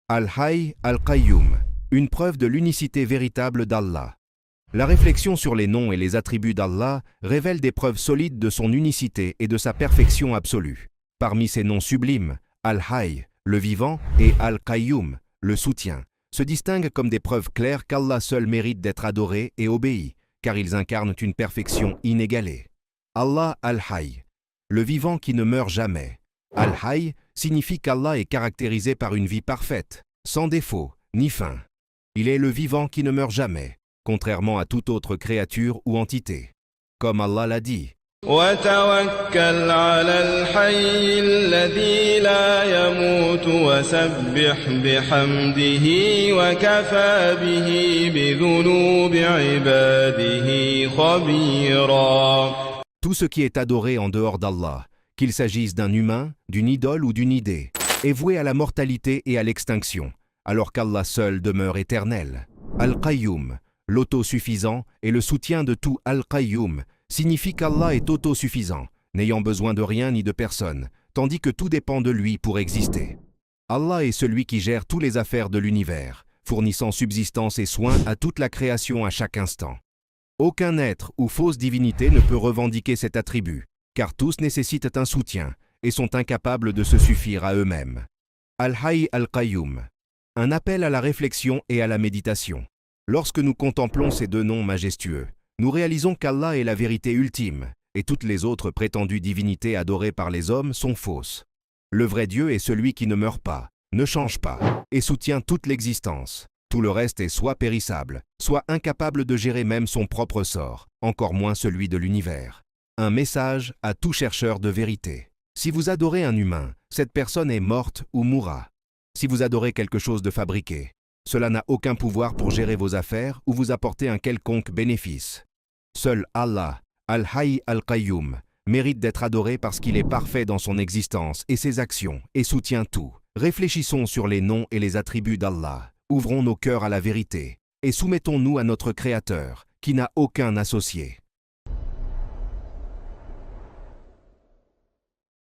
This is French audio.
Al-Hayy Al-Qayyum, une preuve de l'unicité véritable d'Allah. La réflexion sur les noms et les attributs d'Allah révèle des preuves solides de son unicité et de sa perfection absolue. Parmi ces noms sublimes, Al-Hayy, le vivant, et Al-Qayyum, le soutien, se distinguent comme des preuves claires qu'Allah seul mérite d'être adoré et obéi, car ils incarnent une perfection inégalée. Allah Al-Hayy, le vivant qui ne meurt jamais. Al-Hayy signifie qu'Allah est caractérisé par une vie parfaite, sans défaut ni fin. Il est le vivant qui ne meurt jamais, contrairement à toute autre créature ou entité. Comme Allah l'a dit, وتوكل على الحي الذي لا يموت وسبح بحمده وكفى به بذنوب عباده خبيرا. tout ce qui est adoré en dehors d'Allah, qu'il s'agisse d'un humain, d'une idole ou d'une idée, est voué à la mortalité et à l'extinction, alors qu'Allah seul demeure éternel. Al-Qayyum, l'autosuffisant et le soutien de tout Al-Qayyum, signifie qu'Allah est autosuffisant, n'ayant besoin de rien ni de personne, tandis que tout dépend de lui pour exister. Allah est celui qui gère toutes les affaires de l'univers, fournissant subsistance et soins à toute la création à chaque instant. Aucun être ou fausse divinité ne peut revendiquer cet attribut, car tous nécessitent un soutien et sont incapables de se suffire à eux-mêmes. Al-Hayy Al-Qayyum, un appel à la réflexion et à la méditation. Lorsque nous contemplons ces deux noms majestueux, nous réalisons qu'Allah est la vérité ultime, et toutes les autres prétendues divinités adorées par les hommes sont fausses. Le vrai Dieu est celui qui ne meurt pas, ne change pas, et soutient toute l'existence. Tout le reste est soit périssable, soit incapable de gérer même son propre sort, encore moins celui de l'univers. Un message à tout chercheur de vérité. Si vous adorez un humain, cette personne est morte ou mourra. Si vous adorez quelque chose de fabriqué, cela n'a aucun pouvoir pour gérer vos affaires ou vous apporter un quelconque bénéfice. Seul Allah, Al-Hayy Al-Qayyum, mérite d'être adoré parce qu'il est parfait dans son existence et ses actions et soutient tout. Réfléchissons sur les noms et les attributs d'Allah. Ouvrons nos cœurs à la vérité et soumettons-nous à notre Créateur, qui n'a aucun associé.